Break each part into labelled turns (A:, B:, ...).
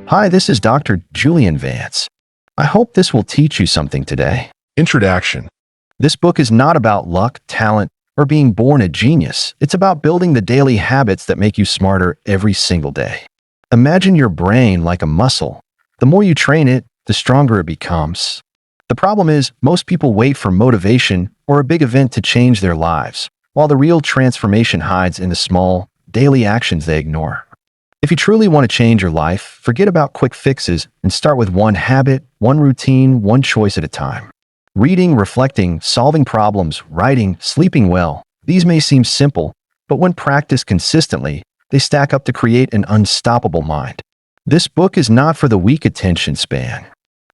A: Hi, this is Dr. Julian Vance. I hope this will teach you something today.
B: Introduction.
A: This book is not about luck, talent, or being born a genius. It's about building the daily habits that make you smarter every single day. Imagine your brain like a muscle. The more you train it, the stronger it becomes. The problem is, most people wait for motivation or a big event to change their lives, while the real transformation hides in the small, daily actions they ignore. If you truly want to change your life, forget about quick fixes and start with one habit, one routine, one choice at a time. Reading, reflecting, solving problems, writing, sleeping well. These may seem simple, but when practiced consistently, they stack up to create an unstoppable mind. This book is not for the weak attention span.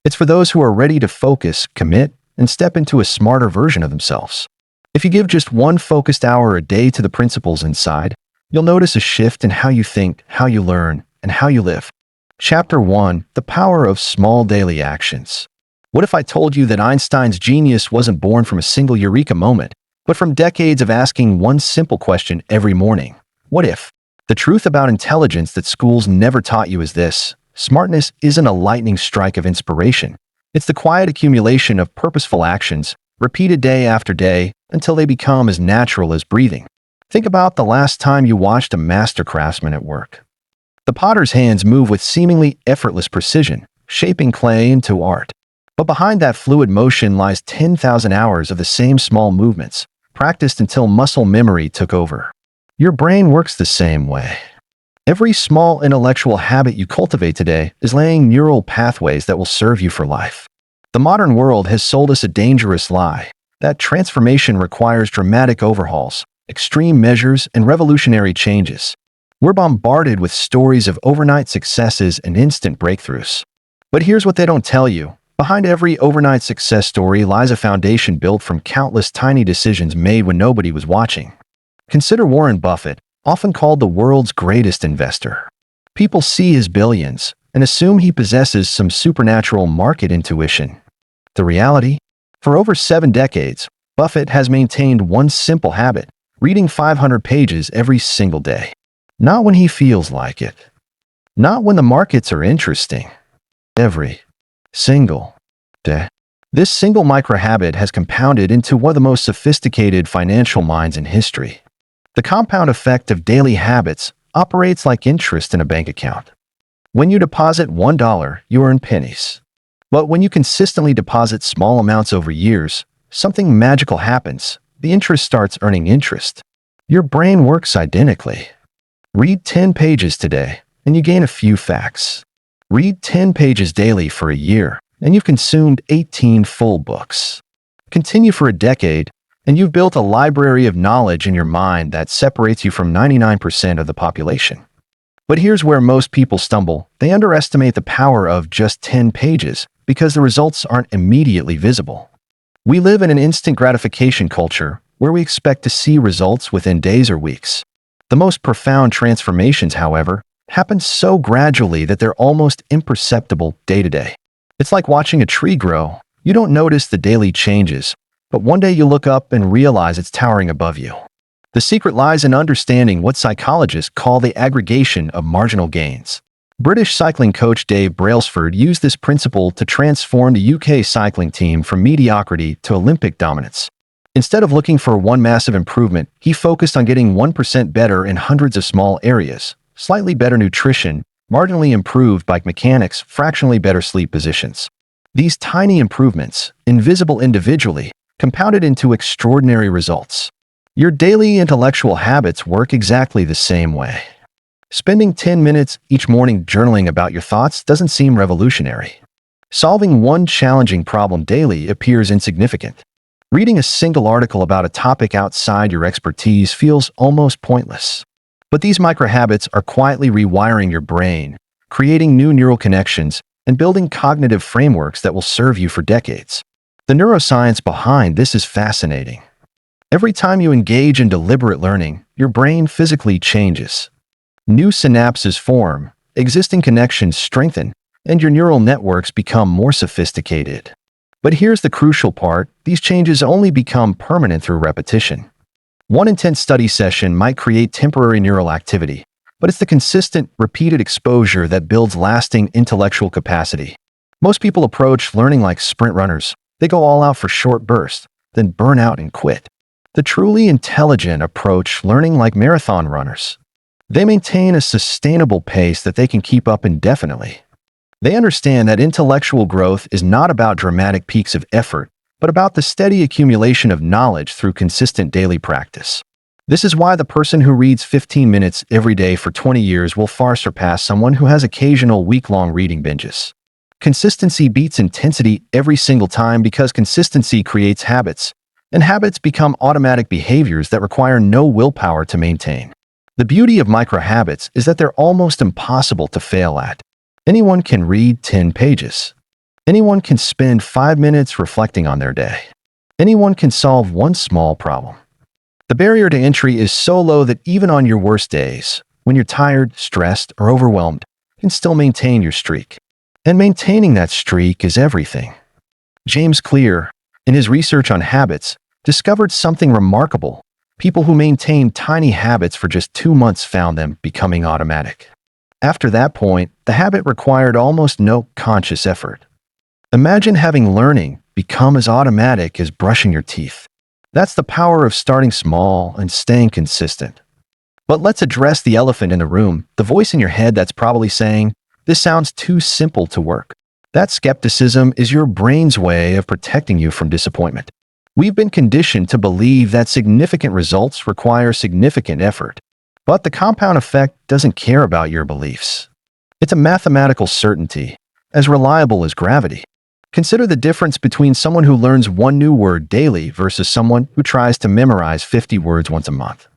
A: It's for those who are ready to focus, commit, and step into a smarter version of themselves. If you give just one focused hour a day to the principles inside, you'll notice a shift in how you think, how you learn, and how you live. Chapter 1: The Power of Small Daily Actions. What if I told you that Einstein's genius wasn't born from a single eureka moment, but from decades of asking one simple question every morning? What if? The truth about intelligence that schools never taught you is this: smartness isn't a lightning strike of inspiration. It's the quiet accumulation of purposeful actions, repeated day after day, until they become as natural as breathing. Think about the last time you watched a master craftsman at work. The potter's hands move with seemingly effortless precision, shaping clay into art. But behind that fluid motion lies 10,000 hours of the same small movements, practiced until muscle memory took over. Your brain works the same way. Every small intellectual habit you cultivate today is laying neural pathways that will serve you for life. The modern world has sold us a dangerous lie, that transformation requires dramatic overhauls, extreme measures, and revolutionary changes. We're bombarded with stories of overnight successes and instant breakthroughs. But here's what they don't tell you. Behind every overnight success story lies a foundation built from countless tiny decisions made when nobody was watching. Consider Warren Buffett, often called the world's greatest investor. People see his billions and assume he possesses some supernatural market intuition. The reality? For over 7 decades, Buffett has maintained one simple habit: reading 500 pages every single day. Not when he feels like it. Not when the markets are interesting. Every single day. This single micro-habit has compounded into one of the most sophisticated financial minds in history. The compound effect of daily habits operates like interest in a bank account. When you deposit $1, you earn pennies. But when you consistently deposit small amounts over years, something magical happens. The interest starts earning interest. Your brain works identically. Read 10 pages today, and you gain a few facts. Read 10 pages daily for a year, and you've consumed 18 full books. Continue for a decade, and you've built a library of knowledge in your mind that separates you from 99% of the population. But here's where most people stumble. They underestimate the power of just 10 pages because the results aren't immediately visible. We live in an instant gratification culture where we expect to see results within days or weeks. The most profound transformations, however, happen so gradually that they're almost imperceptible day to day. It's like watching a tree grow. You don't notice the daily changes, but one day you look up and realize it's towering above you. The secret lies in understanding what psychologists call the aggregation of marginal gains. British cycling coach Dave Brailsford used this principle to transform the UK cycling team from mediocrity to Olympic dominance. Instead of looking for one massive improvement, he focused on getting 1% better in hundreds of small areas: slightly better nutrition, marginally improved bike mechanics, fractionally better sleep positions. These tiny improvements, invisible individually, compounded into extraordinary results. Your daily intellectual habits work exactly the same way. Spending 10 minutes each morning journaling about your thoughts doesn't seem revolutionary. Solving one challenging problem daily appears insignificant. Reading a single article about a topic outside your expertise feels almost pointless. But these micro-habits are quietly rewiring your brain, creating new neural connections, and building cognitive frameworks that will serve you for decades. The neuroscience behind this is fascinating. Every time you engage in deliberate learning, your brain physically changes. New synapses form, existing connections strengthen, and your neural networks become more sophisticated. But here's the crucial part: these changes only become permanent through repetition. One intense study session might create temporary neural activity, but it's the consistent, repeated exposure that builds lasting intellectual capacity. Most people approach learning like sprint runners. They go all out for short bursts, then burn out and quit. The truly intelligent approach learning like marathon runners. They maintain a sustainable pace that they can keep up indefinitely. They understand that intellectual growth is not about dramatic peaks of effort, but about the steady accumulation of knowledge through consistent daily practice. This is why the person who reads 15 minutes every day for 20 years will far surpass someone who has occasional week-long reading binges. Consistency beats intensity every single time because consistency creates habits, and habits become automatic behaviors that require no willpower to maintain. The beauty of micro-habits is that they're almost impossible to fail at. Anyone can read 10 pages. Anyone can spend 5 minutes reflecting on their day. Anyone can solve one small problem. The barrier to entry is so low that even on your worst days, when you're tired, stressed, or overwhelmed, you can still maintain your streak. And maintaining that streak is everything. James Clear, in his research on habits, discovered something remarkable. People who maintained tiny habits for just 2 months found them becoming automatic. After that point, the habit required almost no conscious effort. Imagine having learning become as automatic as brushing your teeth. That's the power of starting small and staying consistent. But let's address the elephant in the room, the voice in your head that's probably saying, "This sounds too simple to work." That skepticism is your brain's way of protecting you from disappointment. We've been conditioned to believe that significant results require significant effort. But the compound effect doesn't care about your beliefs. It's a mathematical certainty, as reliable as gravity. Consider the difference between someone who learns one new word daily versus someone who tries to memorize 50 words once a month.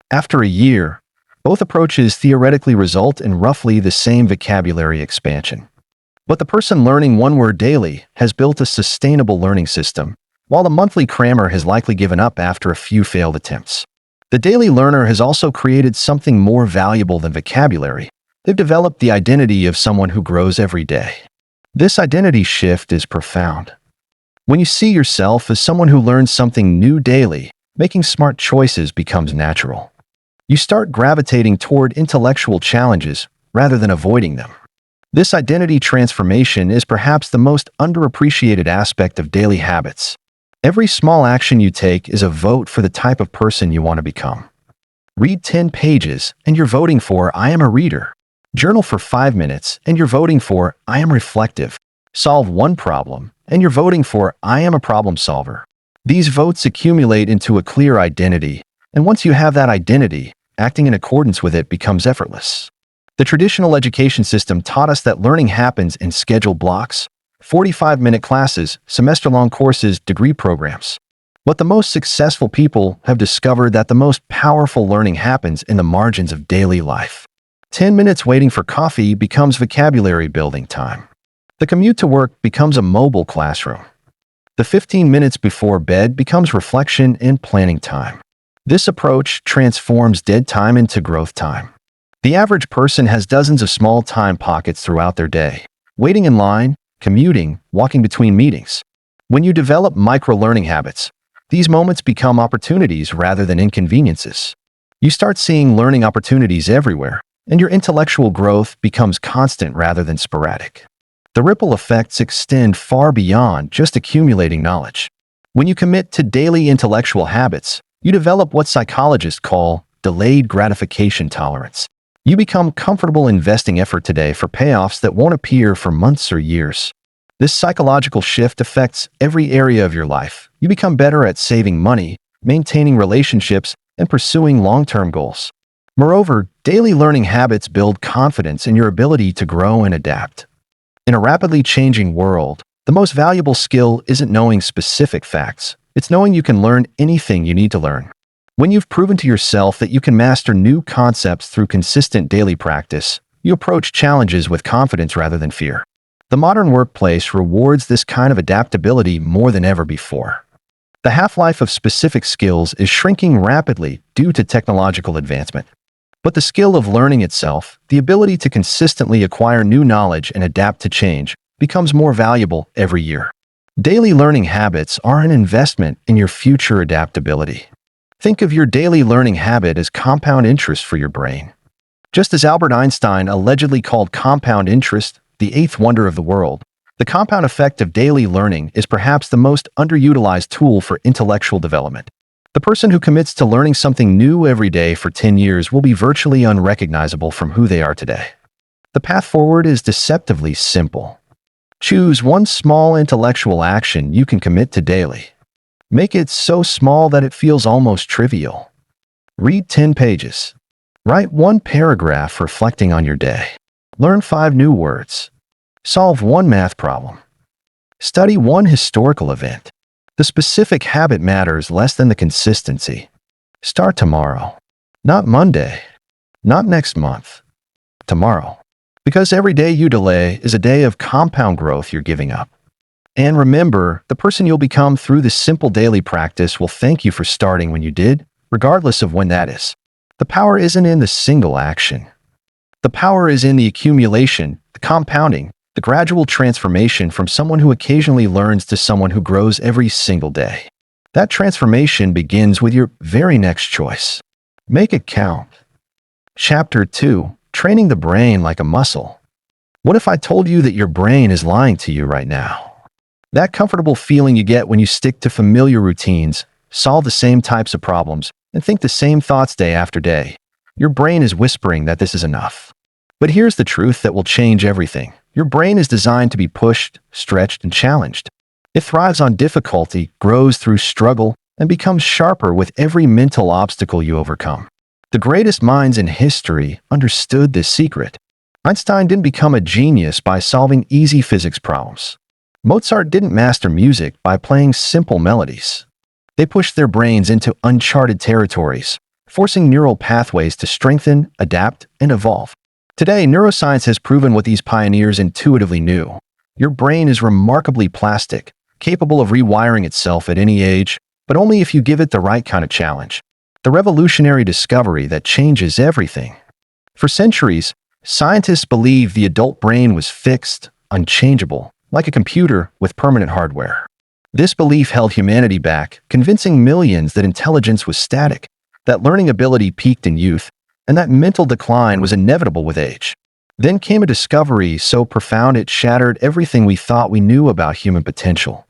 A: After a year, both approaches theoretically result in roughly the same vocabulary expansion. But the person learning one word daily has built a sustainable learning system, while the monthly crammer has likely given up after a few failed attempts. The daily learner has also created something more valuable than vocabulary. They've developed the identity of someone who grows every day. This identity shift is profound. When you see yourself as someone who learns something new daily, making smart choices becomes natural. You start gravitating toward intellectual challenges rather than avoiding them. This identity transformation is perhaps the most underappreciated aspect of daily habits. Every small action you take is a vote for the type of person you want to become. Read 10 pages, and you're voting for "I am a reader." Journal for 5 minutes, and you're voting for "I am reflective." Solve one problem, and you're voting for "I am a problem solver." These votes accumulate into a clear identity, and once you have that identity, acting in accordance with it becomes effortless. The traditional education system taught us that learning happens in scheduled blocks, 45-minute classes, semester-long courses, degree programs. But the most successful people have discovered that the most powerful learning happens in the margins of daily life. 10 minutes waiting for coffee becomes vocabulary building time. The commute to work becomes a mobile classroom. The 15 minutes before bed becomes reflection and planning time. This approach transforms dead time into growth time. The average person has dozens of small time pockets throughout their day, waiting in line, commuting, walking between meetings. When you develop micro-learning habits, these moments become opportunities rather than inconveniences. You start seeing learning opportunities everywhere, and your intellectual growth becomes constant rather than sporadic. The ripple effects extend far beyond just accumulating knowledge. When you commit to daily intellectual habits, you develop what psychologists call delayed gratification tolerance. You become comfortable investing effort today for payoffs that won't appear for months or years. This psychological shift affects every area of your life. You become better at saving money, maintaining relationships, and pursuing long-term goals. Moreover, daily learning habits build confidence in your ability to grow and adapt. In a rapidly changing world, the most valuable skill isn't knowing specific facts. It's knowing you can learn anything you need to learn. When you've proven to yourself that you can master new concepts through consistent daily practice, you approach challenges with confidence rather than fear. The modern workplace rewards this kind of adaptability more than ever before. The half-life of specific skills is shrinking rapidly due to technological advancement. But the skill of learning itself, the ability to consistently acquire new knowledge and adapt to change, becomes more valuable every year. Daily learning habits are an investment in your future adaptability. Think of your daily learning habit as compound interest for your brain. Just as Albert Einstein allegedly called compound interest the eighth wonder of the world, the compound effect of daily learning is perhaps the most underutilized tool for intellectual development. The person who commits to learning something new every day for 10 years will be virtually unrecognizable from who they are today. The path forward is deceptively simple. Choose one small intellectual action you can commit to daily. Make it so small that it feels almost trivial. Read 10 pages. Write one paragraph reflecting on your day. Learn 5 new words. Solve one math problem. Study one historical event. The specific habit matters less than the consistency. Start tomorrow. Not Monday. Not next month. Tomorrow. Because every day you delay is a day of compound growth you're giving up. And remember, the person you'll become through this simple daily practice will thank you for starting when you did, regardless of when that is. The power isn't in the single action. The power is in the accumulation, the compounding, the gradual transformation from someone who occasionally learns to someone who grows every single day. That transformation begins with your very next choice. Make it count. Chapter 2. Training the brain like a muscle. What if I told you that your brain is lying to you right now? That comfortable feeling you get when you stick to familiar routines, solve the same types of problems, and think the same thoughts day after day. Your brain is whispering that this is enough. But here's the truth that will change everything. Your brain is designed to be pushed, stretched, and challenged. It thrives on difficulty, grows through struggle, and becomes sharper with every mental obstacle you overcome. The greatest minds in history understood this secret. Einstein didn't become a genius by solving easy physics problems. Mozart didn't master music by playing simple melodies. They pushed their brains into uncharted territories, forcing neural pathways to strengthen, adapt, and evolve. Today, neuroscience has proven what these pioneers intuitively knew. Your brain is remarkably plastic, capable of rewiring itself at any age, but only if you give it the right kind of challenge. The revolutionary discovery that changes everything. For centuries, scientists believed the adult brain was fixed, unchangeable, like a computer with permanent hardware. This belief held humanity back, convincing millions that intelligence was static, that learning ability peaked in youth, and that mental decline was inevitable with age. Then came a discovery so profound it shattered everything we thought we knew about human potential.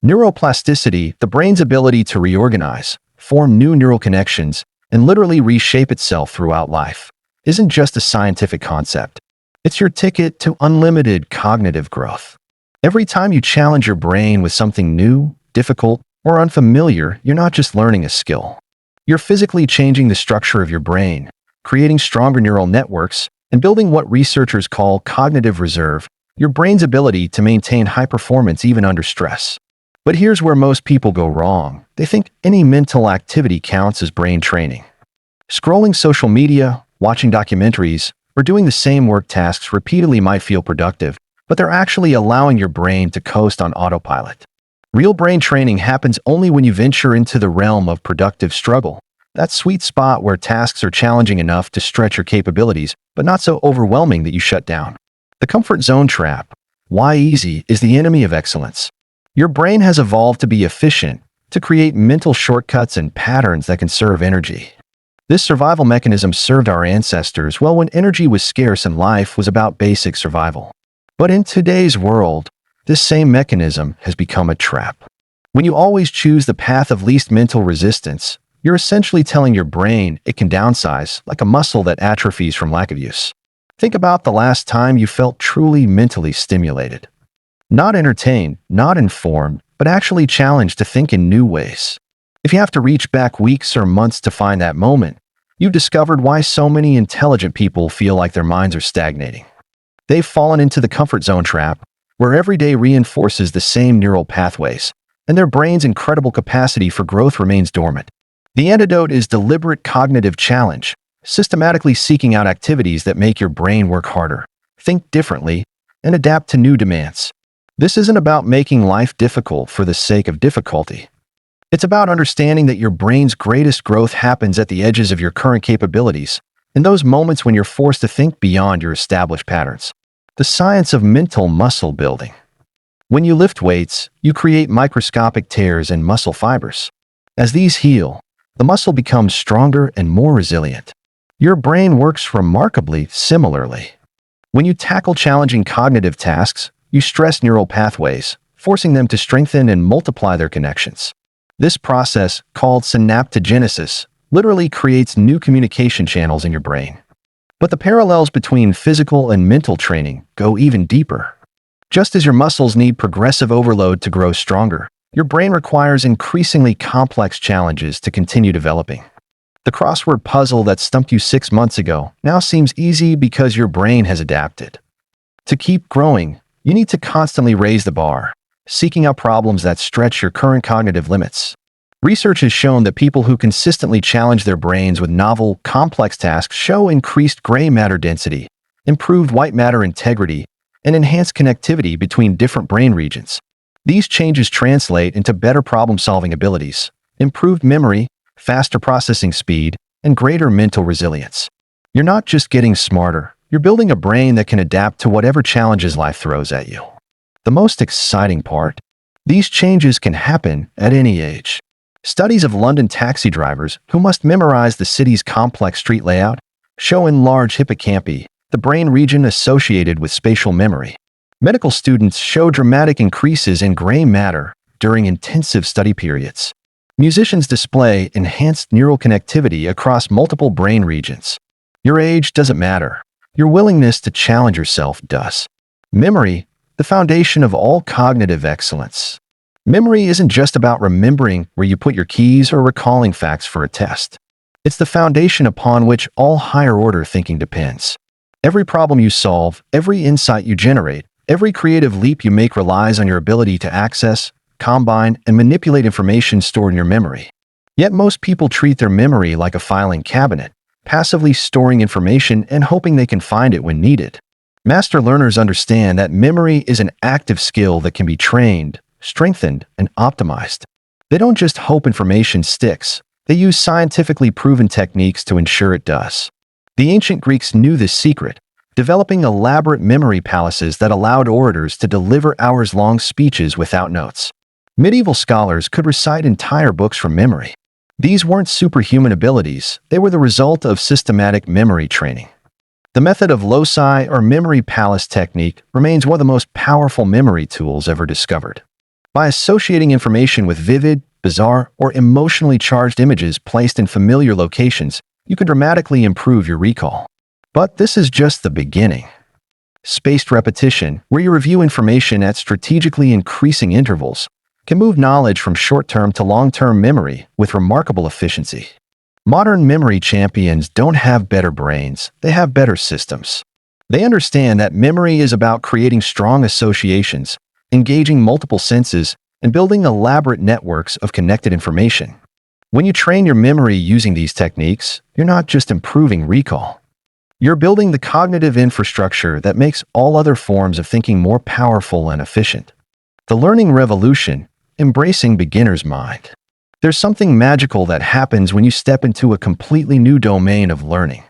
A: Neuroplasticity, the brain's ability to reorganize, form new neural connections, and literally reshape itself throughout life, isn't just a scientific concept. It's your ticket to unlimited cognitive growth. Every time you challenge your brain with something new, difficult, or unfamiliar, you're not just learning a skill. You're physically changing the structure of your brain, creating stronger neural networks, and building what researchers call cognitive reserve, your brain's ability to maintain high performance even under stress. But here's where most people go wrong. They think any mental activity counts as brain training. Scrolling social media, watching documentaries, or doing the same work tasks repeatedly might feel productive, but they're actually allowing your brain to coast on autopilot. Real brain training happens only when you venture into the realm of productive struggle, that sweet spot where tasks are challenging enough to stretch your capabilities, but not so overwhelming that you shut down. The comfort zone trap. Why easy is the enemy of excellence. Your brain has evolved to be efficient, to create mental shortcuts and patterns that conserve energy. This survival mechanism served our ancestors well when energy was scarce and life was about basic survival. But in today's world, this same mechanism has become a trap. When you always choose the path of least mental resistance, you're essentially telling your brain it can downsize like a muscle that atrophies from lack of use. Think about the last time you felt truly mentally stimulated. Not entertained, not informed, but actually challenged to think in new ways. If you have to reach back weeks or months to find that moment, you've discovered why so many intelligent people feel like their minds are stagnating. They've fallen into the comfort zone trap, where every day reinforces the same neural pathways, and their brain's incredible capacity for growth remains dormant. The antidote is deliberate cognitive challenge, systematically seeking out activities that make your brain work harder, think differently, and adapt to new demands. This isn't about making life difficult for the sake of difficulty. It's about understanding that your brain's greatest growth happens at the edges of your current capabilities, in those moments when you're forced to think beyond your established patterns. The science of mental muscle building. When you lift weights, you create microscopic tears in muscle fibers. As these heal, the muscle becomes stronger and more resilient. Your brain works remarkably similarly. When you tackle challenging cognitive tasks, you stress neural pathways, forcing them to strengthen and multiply their connections. This process, called synaptogenesis, literally creates new communication channels in your brain. But the parallels between physical and mental training go even deeper. Just as your muscles need progressive overload to grow stronger, your brain requires increasingly complex challenges to continue developing. The crossword puzzle that stumped you 6 months ago now seems easy because your brain has adapted. To keep growing, you need to constantly raise the bar, seeking out problems that stretch your current cognitive limits. Research has shown that people who consistently challenge their brains with novel, complex tasks show increased gray matter density, improved white matter integrity, and enhanced connectivity between different brain regions. These changes translate into better problem-solving abilities, improved memory, faster processing speed, and greater mental resilience. You're not just getting smarter, you're building a brain that can adapt to whatever challenges life throws at you. The most exciting part? These changes can happen at any age. Studies of London taxi drivers who must memorize the city's complex street layout show enlarged hippocampi, the brain region associated with spatial memory. Medical students show dramatic increases in gray matter during intensive study periods. Musicians display enhanced neural connectivity across multiple brain regions. Your age doesn't matter. Your willingness to challenge yourself does. Memory, the foundation of all cognitive excellence. Memory isn't just about remembering where you put your keys or recalling facts for a test. It's the foundation upon which all higher-order thinking depends. Every problem you solve, every insight you generate, every creative leap you make relies on your ability to access, combine, and manipulate information stored in your memory. Yet most people treat their memory like a filing cabinet, passively storing information and hoping they can find it when needed. Master learners understand that memory is an active skill that can be trained, strengthened, and optimized. They don't just hope information sticks, they use scientifically proven techniques to ensure it does. The ancient Greeks knew this secret, developing elaborate memory palaces that allowed orators to deliver hours-long speeches without notes. Medieval scholars could recite entire books from memory. These weren't superhuman abilities, they were the result of systematic memory training. The method of loci or memory palace technique remains one of the most powerful memory tools ever discovered. By associating information with vivid, bizarre, or emotionally charged images placed in familiar locations, you can dramatically improve your recall. But this is just the beginning. Spaced repetition, where you review information at strategically increasing intervals, can move knowledge from short-term to long-term memory with remarkable efficiency. Modern memory champions don't have better brains, they have better systems. They understand that memory is about creating strong associations, engaging multiple senses, and building elaborate networks of connected information. When you train your memory using these techniques, you're not just improving recall. You're building the cognitive infrastructure that makes all other forms of thinking more powerful and efficient. The learning revolution, embracing beginner's mind. There's something magical that happens when you step into a completely new domain of learning.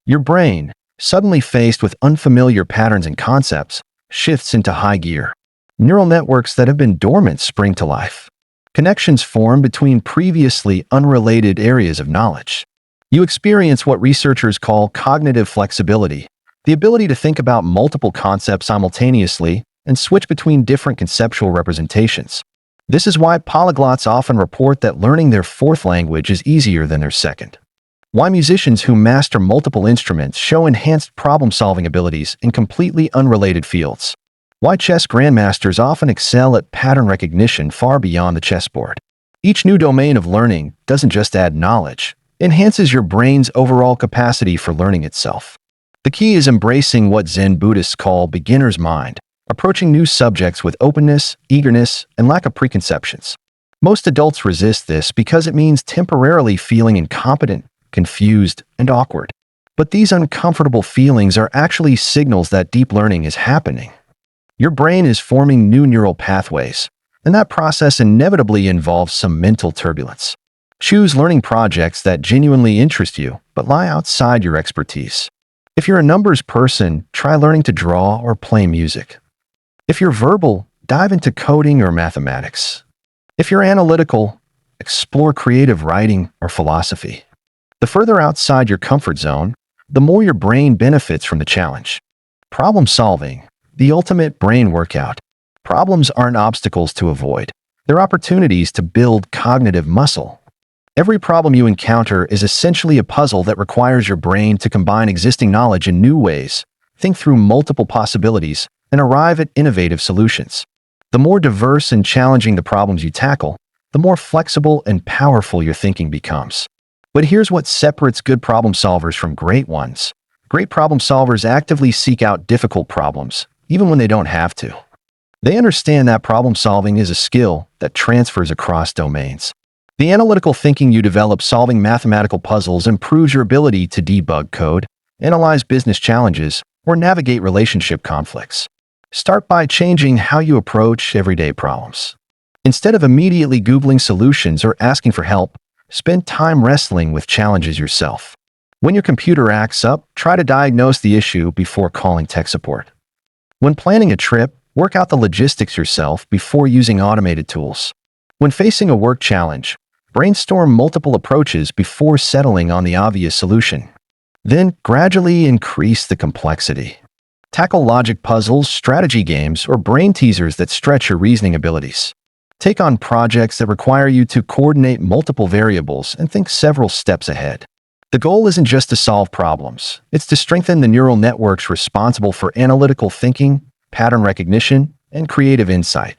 A: Your brain, suddenly faced with unfamiliar patterns and concepts, shifts into high gear. Neural networks that have been dormant spring to life. Connections form between previously unrelated areas of knowledge. You experience what researchers call cognitive flexibility, the ability to think about multiple concepts simultaneously and switch between different conceptual representations. This is why polyglots often report that learning their fourth language is easier than their second. Why musicians who master multiple instruments show enhanced problem-solving abilities in completely unrelated fields. Why chess grandmasters often excel at pattern recognition far beyond the chessboard. Each new domain of learning doesn't just add knowledge, it enhances your brain's overall capacity for learning itself. The key is embracing what Zen Buddhists call beginner's mind, approaching new subjects with openness, eagerness, and lack of preconceptions. Most adults resist this because it means temporarily feeling incompetent, confused, and awkward. But these uncomfortable feelings are actually signals that deep learning is happening. Your brain is forming new neural pathways, and that process inevitably involves some mental turbulence. Choose learning projects that genuinely interest you, but lie outside your expertise. If you're a numbers person, try learning to draw or play music. If you're verbal, dive into coding or mathematics. If you're analytical, explore creative writing or philosophy. The further outside your comfort zone, the more your brain benefits from the challenge. Problem solving, the ultimate brain workout. Problems aren't obstacles to avoid. They're opportunities to build cognitive muscle. Every problem you encounter is essentially a puzzle that requires your brain to combine existing knowledge in new ways, think through multiple possibilities, and arrive at innovative solutions. The more diverse and challenging the problems you tackle, the more flexible and powerful your thinking becomes. But here's what separates good problem solvers from great ones. Great problem solvers actively seek out difficult problems, even when they don't have to. They understand that problem solving is a skill that transfers across domains. The analytical thinking you develop solving mathematical puzzles improves your ability to debug code, analyze business challenges, or navigate relationship conflicts. Start by changing how you approach everyday problems. Instead of immediately Googling solutions or asking for help, spend time wrestling with challenges yourself. When your computer acts up, try to diagnose the issue before calling tech support. When planning a trip, work out the logistics yourself before using automated tools. When facing a work challenge, brainstorm multiple approaches before settling on the obvious solution. Then gradually increase the complexity. Tackle logic puzzles, strategy games, or brain teasers that stretch your reasoning abilities. Take on projects that require you to coordinate multiple variables and think several steps ahead. The goal isn't just to solve problems, it's to strengthen the neural networks responsible for analytical thinking, pattern recognition, and creative insight.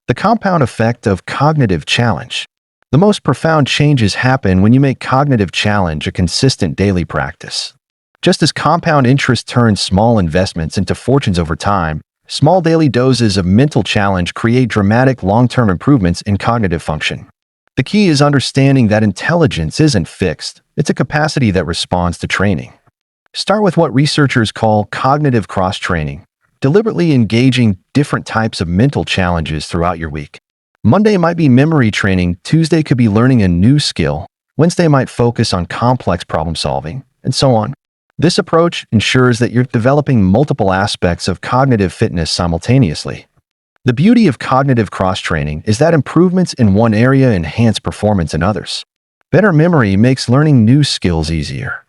A: The compound effect of cognitive challenge. The most profound changes happen when you make cognitive challenge a consistent daily practice. Just as compound interest turns small investments into fortunes over time, small daily doses of mental challenge create dramatic long-term improvements in cognitive function. The key is understanding that intelligence isn't fixed, it's a capacity that responds to training. Start with what researchers call cognitive cross-training, deliberately engaging different types of mental challenges throughout your week. Monday might be memory training, Tuesday could be learning a new skill, Wednesday might focus on complex problem solving, and so on. This approach ensures that you're developing multiple aspects of cognitive fitness simultaneously. The beauty of cognitive cross-training is that improvements in one area enhance performance in others. Better memory makes learning new skills easier.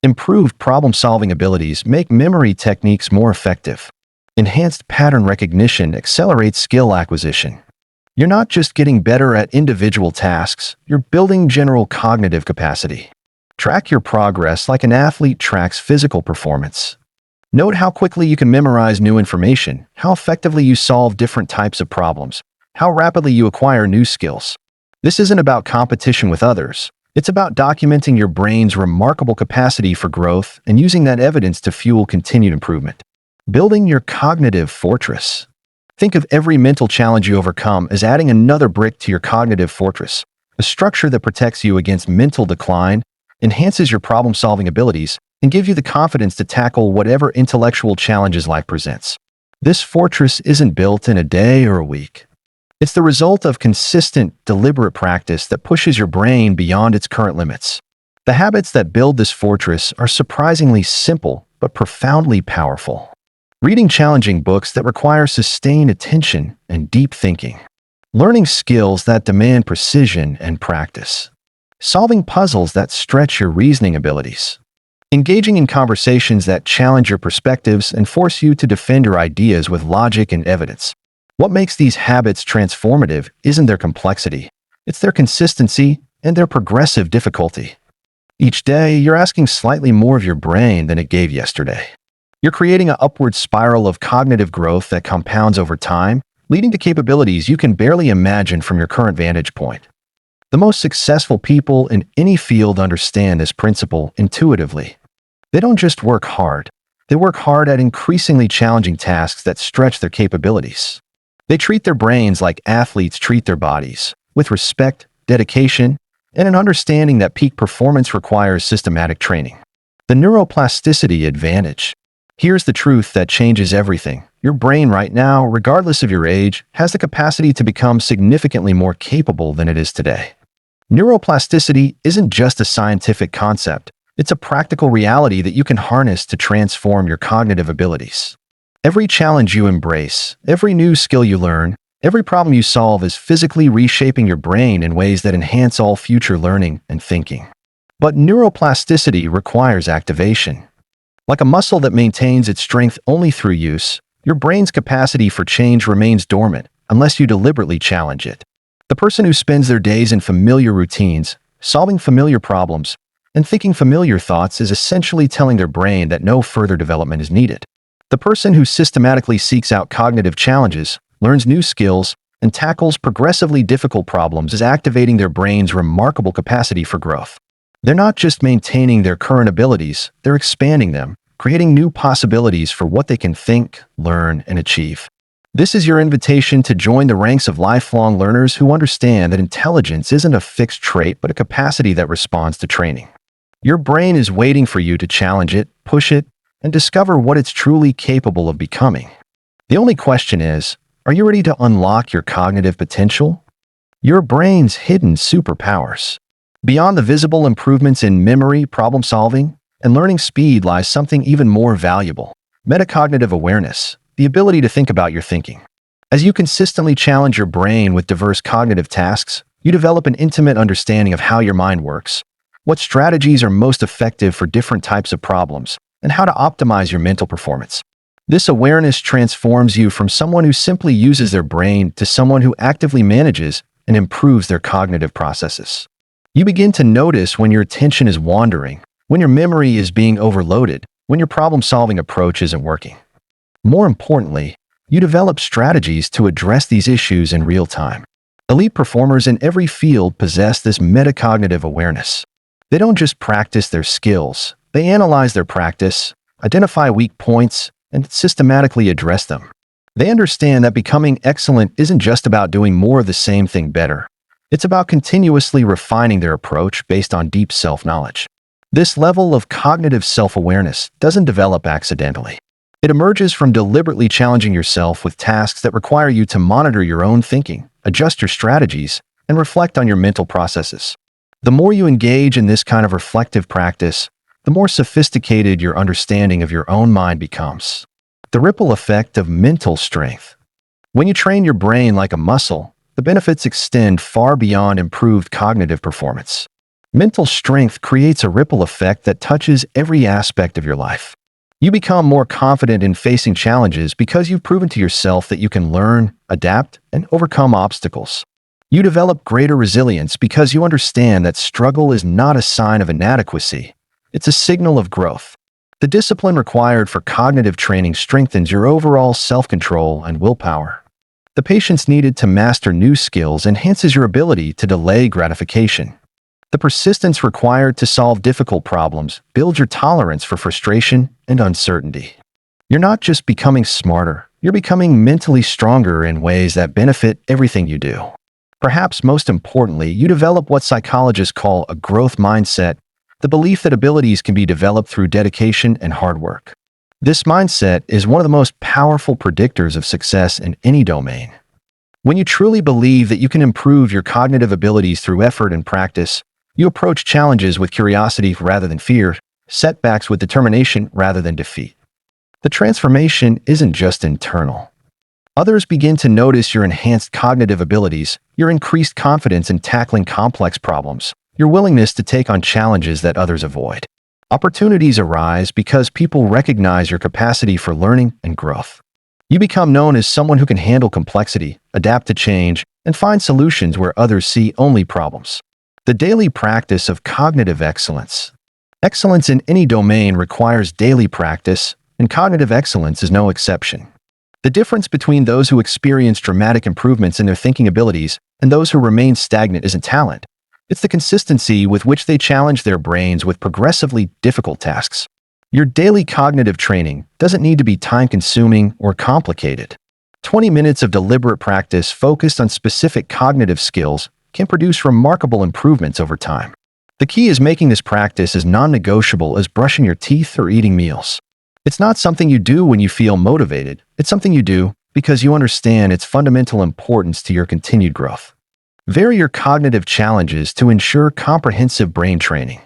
A: Improved problem-solving abilities make memory techniques more effective. Enhanced pattern recognition accelerates skill acquisition. You're not just getting better at individual tasks, you're building general cognitive capacity. Track your progress like an athlete tracks physical performance. Note how quickly you can memorize new information, how effectively you solve different types of problems, how rapidly you acquire new skills. This isn't about competition with others. It's about documenting your brain's remarkable capacity for growth and using that evidence to fuel continued improvement. Building your cognitive fortress. Think of every mental challenge you overcome as adding another brick to your cognitive fortress, a structure that protects you against mental decline, enhances your problem-solving abilities, and gives you the confidence to tackle whatever intellectual challenges life presents. This fortress isn't built in a day or a week. It's the result of consistent, deliberate practice that pushes your brain beyond its current limits. The habits that build this fortress are surprisingly simple but profoundly powerful. Reading challenging books that require sustained attention and deep thinking. Learning skills that demand precision and practice. Solving puzzles that stretch your reasoning abilities. Engaging in conversations that challenge your perspectives and force you to defend your ideas with logic and evidence. What makes these habits transformative isn't their complexity, it's their consistency and their progressive difficulty. Each day, you're asking slightly more of your brain than it gave yesterday. You're creating an upward spiral of cognitive growth that compounds over time, leading to capabilities you can barely imagine from your current vantage point. The most successful people in any field understand this principle intuitively. They don't just work hard, they work hard at increasingly challenging tasks that stretch their capabilities. They treat their brains like athletes treat their bodies, with respect, dedication, and an understanding that peak performance requires systematic training. The neuroplasticity advantage. Here's the truth that changes everything. Your brain right now, regardless of your age, has the capacity to become significantly more capable than it is today. Neuroplasticity isn't just a scientific concept. It's a practical reality that you can harness to transform your cognitive abilities. Every challenge you embrace, every new skill you learn, every problem you solve is physically reshaping your brain in ways that enhance all future learning and thinking. But neuroplasticity requires activation. Like a muscle that maintains its strength only through use, your brain's capacity for change remains dormant unless you deliberately challenge it. The person who spends their days in familiar routines, solving familiar problems, and thinking familiar thoughts is essentially telling their brain that no further development is needed. The person who systematically seeks out cognitive challenges, learns new skills, and tackles progressively difficult problems is activating their brain's remarkable capacity for growth. They're not just maintaining their current abilities, they're expanding them, creating new possibilities for what they can think, learn, and achieve. This is your invitation to join the ranks of lifelong learners who understand that intelligence isn't a fixed trait but a capacity that responds to training. Your brain is waiting for you to challenge it, push it, and discover what it's truly capable of becoming. The only question is, are you ready to unlock your cognitive potential? Your brain's hidden superpowers. Beyond the visible improvements in memory, problem-solving, and learning speed lies something even more valuable: metacognitive awareness, the ability to think about your thinking. As you consistently challenge your brain with diverse cognitive tasks, you develop an intimate understanding of how your mind works, what strategies are most effective for different types of problems, and how to optimize your mental performance. This awareness transforms you from someone who simply uses their brain to someone who actively manages and improves their cognitive processes. You begin to notice when your attention is wandering, when your memory is being overloaded, when your problem-solving approach isn't working. More importantly, you develop strategies to address these issues in real time. Elite performers in every field possess this metacognitive awareness. They don't just practice their skills, they analyze their practice, identify weak points, and systematically address them. They understand that becoming excellent isn't just about doing more of the same thing better. It's about continuously refining their approach based on deep self-knowledge. This level of cognitive self-awareness doesn't develop accidentally. It emerges from deliberately challenging yourself with tasks that require you to monitor your own thinking, adjust your strategies, and reflect on your mental processes. The more you engage in this kind of reflective practice, the more sophisticated your understanding of your own mind becomes. The ripple effect of mental strength. When you train your brain like a muscle, the benefits extend far beyond improved cognitive performance. Mental strength creates a ripple effect that touches every aspect of your life. You become more confident in facing challenges because you've proven to yourself that you can learn, adapt, and overcome obstacles. You develop greater resilience because you understand that struggle is not a sign of inadequacy. It's a signal of growth. The discipline required for cognitive training strengthens your overall self-control and willpower. The patience needed to master new skills enhances your ability to delay gratification. The persistence required to solve difficult problems builds your tolerance for frustration and uncertainty. You're not just becoming smarter, you're becoming mentally stronger in ways that benefit everything you do. Perhaps most importantly, you develop what psychologists call a growth mindset, the belief that abilities can be developed through dedication and hard work. This mindset is one of the most powerful predictors of success in any domain. When you truly believe that you can improve your cognitive abilities through effort and practice, you approach challenges with curiosity rather than fear, setbacks with determination rather than defeat. The transformation isn't just internal. Others begin to notice your enhanced cognitive abilities, your increased confidence in tackling complex problems, your willingness to take on challenges that others avoid. Opportunities arise because people recognize your capacity for learning and growth. You become known as someone who can handle complexity, adapt to change, and find solutions where others see only problems. The daily practice of cognitive excellence. Excellence in any domain requires daily practice, and cognitive excellence is no exception. The difference between those who experience dramatic improvements in their thinking abilities and those who remain stagnant isn't talent. It's the consistency with which they challenge their brains with progressively difficult tasks. Your daily cognitive training doesn't need to be time-consuming or complicated. 20 minutes of deliberate practice focused on specific cognitive skills can produce remarkable improvements over time. The key is making this practice as non-negotiable as brushing your teeth or eating meals. It's not something you do when you feel motivated. It's something you do because you understand its fundamental importance to your continued growth. Vary your cognitive challenges to ensure comprehensive brain training.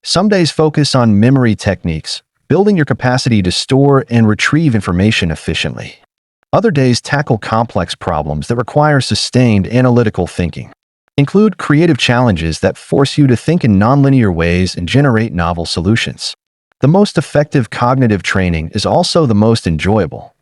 A: Some days focus on memory techniques, building your capacity to store and retrieve information efficiently. Other days tackle complex problems that require sustained analytical thinking. Include creative challenges that force you to think in nonlinear ways and generate novel solutions. The most effective cognitive training is also the most enjoyable.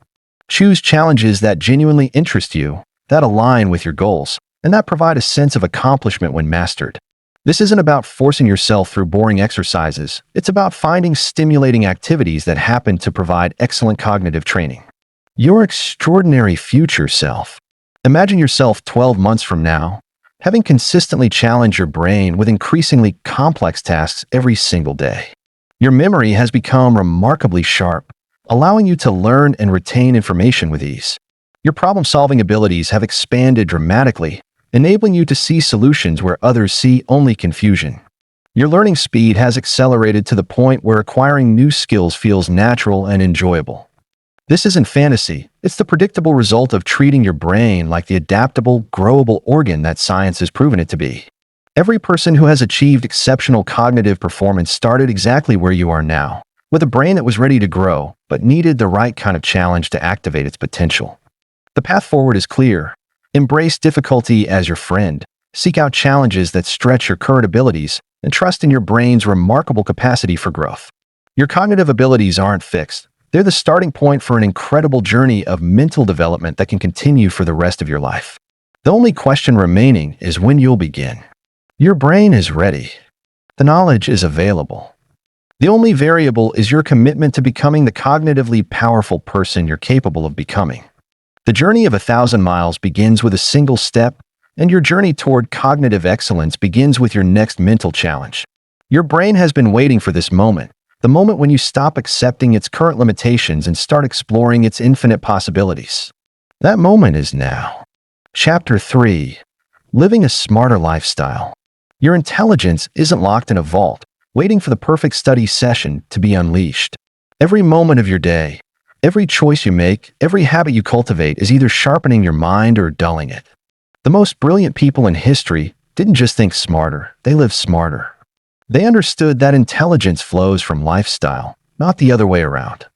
A: Choose challenges that genuinely interest you, that align with your goals, and that provide a sense of accomplishment when mastered. This isn't about forcing yourself through boring exercises. It's about finding stimulating activities that happen to provide excellent cognitive training. Your extraordinary future self. Imagine yourself 12 months from now, having consistently challenged your brain with increasingly complex tasks every single day. Your memory has become remarkably sharp, allowing you to learn and retain information with ease. Your problem-solving abilities have expanded dramatically, enabling you to see solutions where others see only confusion. Your learning speed has accelerated to the point where acquiring new skills feels natural and enjoyable. This isn't fantasy, it's the predictable result of treating your brain like the adaptable, growable organ that science has proven it to be. Every person who has achieved exceptional cognitive performance started exactly where you are now, with a brain that was ready to grow, but needed the right kind of challenge to activate its potential. The path forward is clear. Embrace difficulty as your friend, seek out challenges that stretch your current abilities, and trust in your brain's remarkable capacity for growth. Your cognitive abilities aren't fixed. They're the starting point for an incredible journey of mental development that can continue for the rest of your life. The only question remaining is when you'll begin. Your brain is ready. The knowledge is available. The only variable is your commitment to becoming the cognitively powerful person you're capable of becoming. The journey of 1,000 miles begins with a single step, and your journey toward cognitive excellence begins with your next mental challenge. Your brain has been waiting for this moment, the moment when you stop accepting its current limitations and start exploring its infinite possibilities. That moment is now. Chapter 3. Living a Smarter Lifestyle. Your intelligence isn't locked in a vault, waiting for the perfect study session to be unleashed. Every moment of your day, every choice you make, every habit you cultivate is either sharpening your mind or dulling it. The most brilliant people in history didn't just think smarter, they lived smarter. They understood that intelligence flows from lifestyle, not the other way around.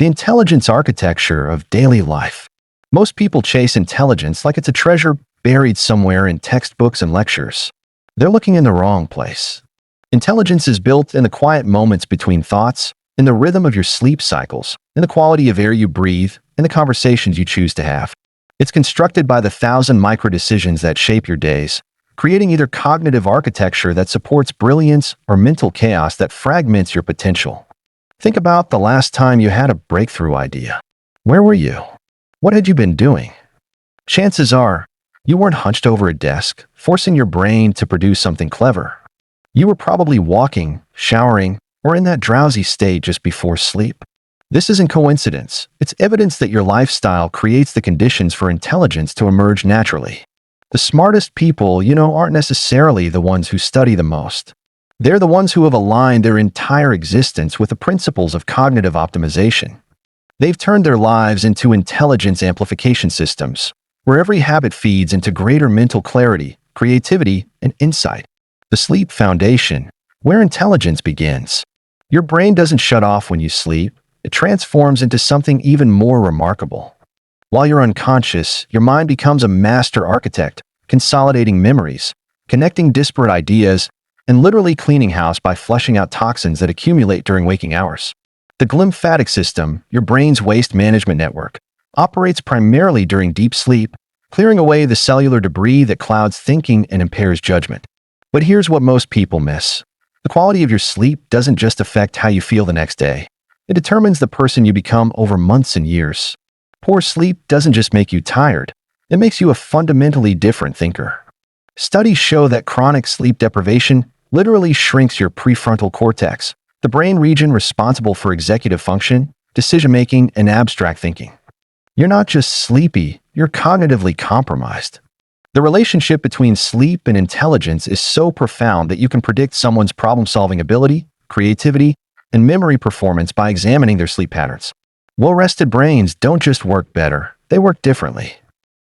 A: The intelligence architecture of daily life. Most people chase intelligence like it's a treasure buried somewhere in textbooks and lectures. They're looking in the wrong place. Intelligence is built in the quiet moments between thoughts, in the rhythm of your sleep cycles, in the quality of air you breathe, in the conversations you choose to have. It's constructed by the 1,000 micro-decisions that shape your days, creating either cognitive architecture that supports brilliance or mental chaos that fragments your potential. Think about the last time you had a breakthrough idea. Where were you? What had you been doing? Chances are, you weren't hunched over a desk, forcing your brain to produce something clever. You were probably walking, showering, or in that drowsy state just before sleep. This isn't coincidence. It's evidence that your lifestyle creates the conditions for intelligence to emerge naturally. The smartest people, aren't necessarily the ones who study the most. They're the ones who have aligned their entire existence with the principles of cognitive optimization. They've turned their lives into intelligence amplification systems, where every habit feeds into greater mental clarity, creativity, and insight. The sleep foundation, where intelligence begins. Your brain doesn't shut off when you sleep. It transforms into something even more remarkable. While you're unconscious, your mind becomes a master architect, consolidating memories, connecting disparate ideas, and literally cleaning house by flushing out toxins that accumulate during waking hours. The glymphatic system, your brain's waste management network, operates primarily during deep sleep, clearing away the cellular debris that clouds thinking and impairs judgment. But here's what most people miss. The quality of your sleep doesn't just affect how you feel the next day. It determines the person you become over months and years. Poor sleep doesn't just make you tired, it makes you a fundamentally different thinker. Studies show that chronic sleep deprivation literally shrinks your prefrontal cortex, the brain region responsible for executive function, decision-making, and abstract thinking. You're not just sleepy, you're cognitively compromised. The relationship between sleep and intelligence is so profound that you can predict someone's problem-solving ability, creativity, and memory performance by examining their sleep patterns. Well-rested brains don't just work better, they work differently.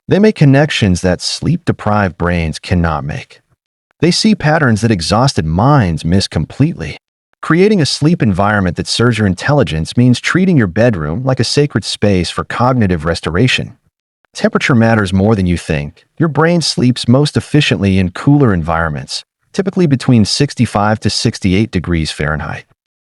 A: They make connections that sleep-deprived brains cannot make. They see patterns that exhausted minds miss completely. Creating a sleep environment that serves your intelligence means treating your bedroom like a sacred space for cognitive restoration. Temperature matters more than you think. Your brain sleeps most efficiently in cooler environments, typically between 65 to 68 degrees Fahrenheit.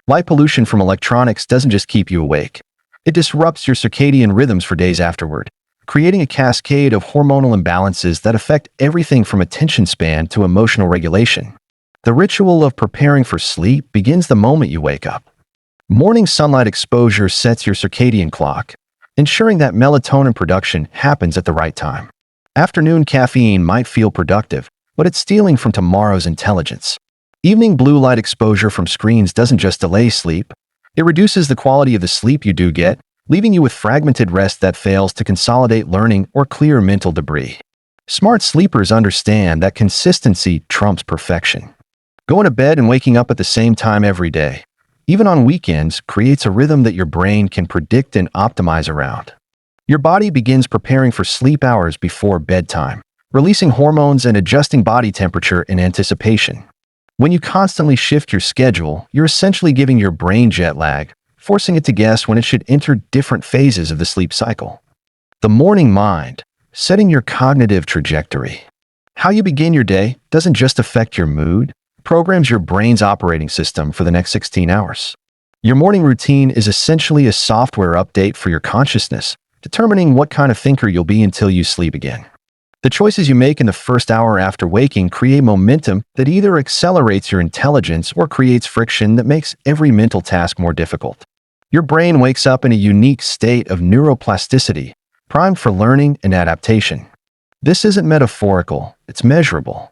A: Light pollution from electronics doesn't just keep you awake. It disrupts your circadian rhythms for days afterward, creating a cascade of hormonal imbalances that affect everything from attention span to emotional regulation. The ritual of preparing for sleep begins the moment you wake up. Morning sunlight exposure sets your circadian clock, ensuring that melatonin production happens at the right time. Afternoon caffeine might feel productive, but it's stealing from tomorrow's intelligence. Evening blue light exposure from screens doesn't just delay sleep, it reduces the quality of the sleep you do get, leaving you with fragmented rest that fails to consolidate learning or clear mental debris. Smart sleepers understand that consistency trumps perfection. Going to bed and waking up at the same time every day, even on weekends, creates a rhythm that your brain can predict and optimize around. Your body begins preparing for sleep hours before bedtime, releasing hormones and adjusting body temperature in anticipation. When you constantly shift your schedule, you're essentially giving your brain jet lag, forcing it to guess when it should enter different phases of the sleep cycle. The morning mind, setting your cognitive trajectory. How you begin your day doesn't just affect your mood, it programs your brain's operating system for the next 16 hours. Your morning routine is essentially a software update for your consciousness, determining what kind of thinker you'll be until you sleep again. The choices you make in the first hour after waking create momentum that either accelerates your intelligence or creates friction that makes every mental task more difficult. Your brain wakes up in a unique state of neuroplasticity, primed for learning and adaptation. This isn't metaphorical, it's measurable.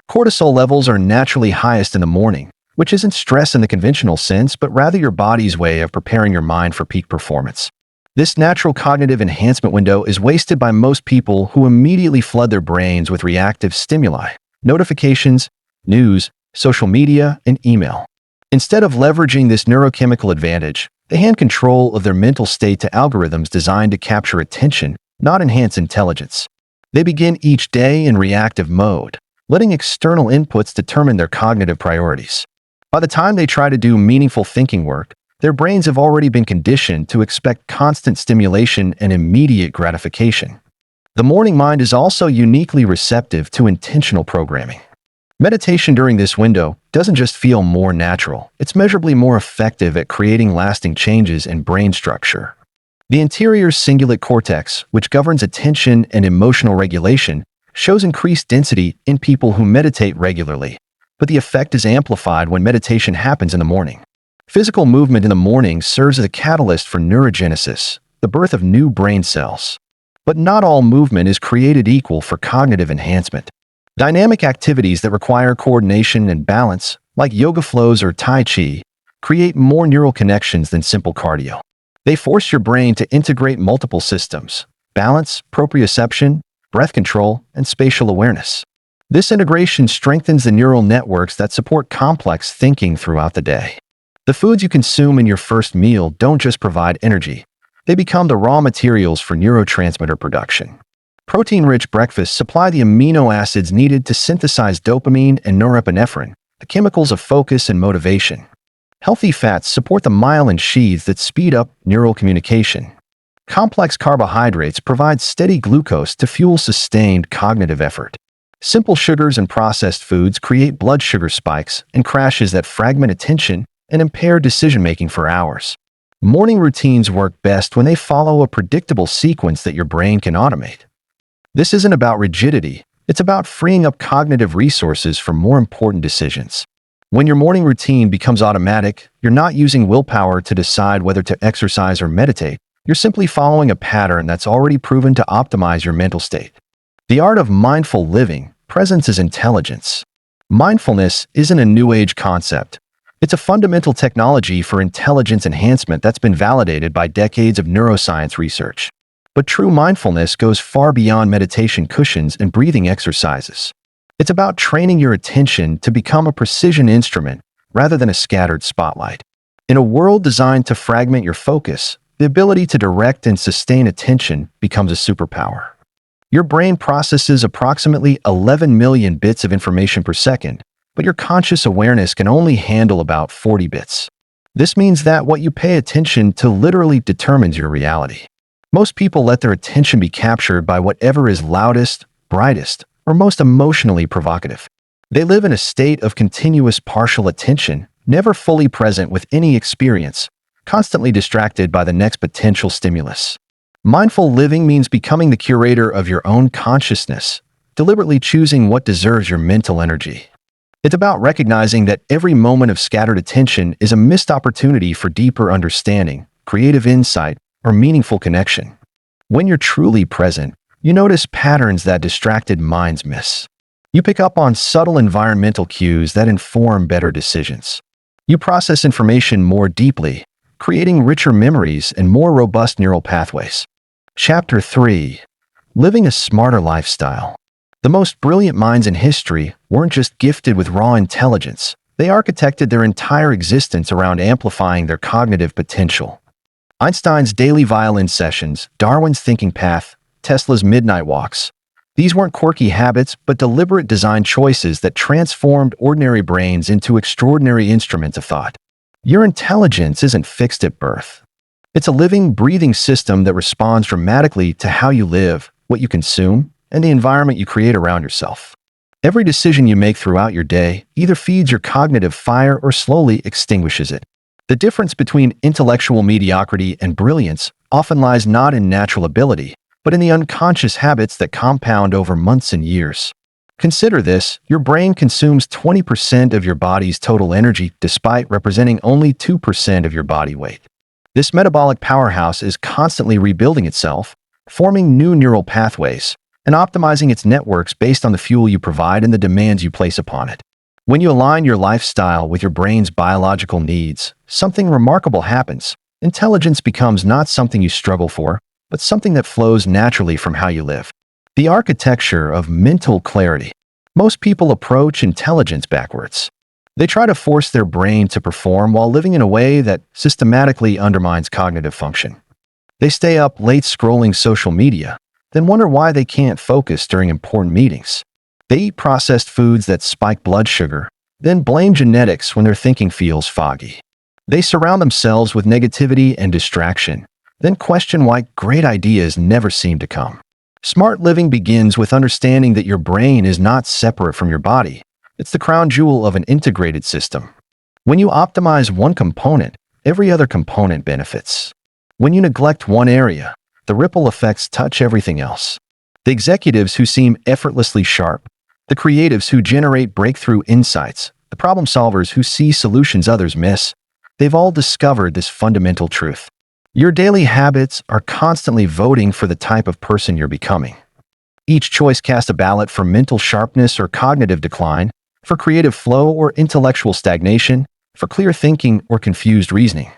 A: Cortisol levels are naturally highest in the morning, which isn't stress in the conventional sense, but rather your body's way of preparing your mind for peak performance. This natural cognitive enhancement window is wasted by most people who immediately flood their brains with reactive stimuli, notifications, news, social media, and email. Instead of leveraging this neurochemical advantage, they hand control of their mental state to algorithms designed to capture attention, not enhance intelligence. They begin each day in reactive mode, letting external inputs determine their cognitive priorities. By the time they try to do meaningful thinking work, their brains have already been conditioned to expect constant stimulation and immediate gratification. The morning mind is also uniquely receptive to intentional programming. Meditation during this window doesn't just feel more natural, it's measurably more effective at creating lasting changes in brain structure. The anterior cingulate cortex, which governs attention and emotional regulation, shows increased density in people who meditate regularly, but the effect is amplified when meditation happens in the morning. Physical movement in the morning serves as a catalyst for neurogenesis, the birth of new brain cells. But not all movement is created equal for cognitive enhancement. Dynamic activities that require coordination and balance, like yoga flows or Tai Chi, create more neural connections than simple cardio. They force your brain to integrate multiple systems: balance, proprioception, breath control, and spatial awareness. This integration strengthens the neural networks that support complex thinking throughout the day. The foods you consume in your first meal don't just provide energy, they become the raw materials for neurotransmitter production. Protein-rich breakfasts supply the amino acids needed to synthesize dopamine and norepinephrine, the chemicals of focus and motivation. Healthy fats support the myelin sheaths that speed up neural communication. Complex carbohydrates provide steady glucose to fuel sustained cognitive effort. Simple sugars and processed foods create blood sugar spikes and crashes that fragment attention and impair decision-making for hours. Morning routines work best when they follow a predictable sequence that your brain can automate. This isn't about rigidity, it's about freeing up cognitive resources for more important decisions. When your morning routine becomes automatic, you're not using willpower to decide whether to exercise or meditate. You're simply following a pattern that's already proven to optimize your mental state. The art of mindful living, presence is intelligence. Mindfulness isn't a new age concept. It's a fundamental technology for intelligence enhancement that's been validated by decades of neuroscience research. But true mindfulness goes far beyond meditation cushions and breathing exercises. It's about training your attention to become a precision instrument rather than a scattered spotlight. In a world designed to fragment your focus, the ability to direct and sustain attention becomes a superpower. Your brain processes approximately 11 million bits of information per second, but your conscious awareness can only handle about 40 bits. This means that what you pay attention to literally determines your reality. Most people let their attention be captured by whatever is loudest, brightest, or most emotionally provocative. They live in a state of continuous partial attention, never fully present with any experience, constantly distracted by the next potential stimulus. Mindful living means becoming the curator of your own consciousness, deliberately choosing what deserves your mental energy. It's about recognizing that every moment of scattered attention is a missed opportunity for deeper understanding, creative insight, or meaningful connection. When you're truly present, you notice patterns that distracted minds miss. You pick up on subtle environmental cues that inform better decisions. You process information more deeply, creating richer memories and more robust neural pathways. Chapter 3. Living a Smarter Lifestyle. The most brilliant minds in history weren't just gifted with raw intelligence, they architected their entire existence around amplifying their cognitive potential. Einstein's daily violin sessions, Darwin's thinking path, Tesla's midnight walks. These weren't quirky habits, but deliberate design choices that transformed ordinary brains into extraordinary instruments of thought. Your intelligence isn't fixed at birth. It's a living, breathing system that responds dramatically to how you live, what you consume, and the environment you create around yourself. Every decision you make throughout your day either feeds your cognitive fire or slowly extinguishes it. The difference between intellectual mediocrity and brilliance often lies not in natural ability, but in the unconscious habits that compound over months and years. Consider this: your brain consumes 20% of your body's total energy despite representing only 2% of your body weight. This metabolic powerhouse is constantly rebuilding itself, forming new neural pathways, and optimizing its networks based on the fuel you provide and the demands you place upon it. When you align your lifestyle with your brain's biological needs, something remarkable happens. Intelligence becomes not something you struggle for, but something that flows naturally from how you live. The architecture of mental clarity. Most people approach intelligence backwards. They try to force their brain to perform while living in a way that systematically undermines cognitive function. They stay up late scrolling social media, then wonder why they can't focus during important meetings. They eat processed foods that spike blood sugar, then blame genetics when their thinking feels foggy. They surround themselves with negativity and distraction, then question why great ideas never seem to come. Smart living begins with understanding that your brain is not separate from your body. It's the crown jewel of an integrated system. When you optimize one component, every other component benefits. When you neglect one area, the ripple effects touch everything else. The executives who seem effortlessly sharp, the creatives who generate breakthrough insights, the problem solvers who see solutions others miss, they've all discovered this fundamental truth. Your daily habits are constantly voting for the type of person you're becoming. Each choice casts a ballot for mental sharpness or cognitive decline, for creative flow or intellectual stagnation, for clear thinking or confused reasoning.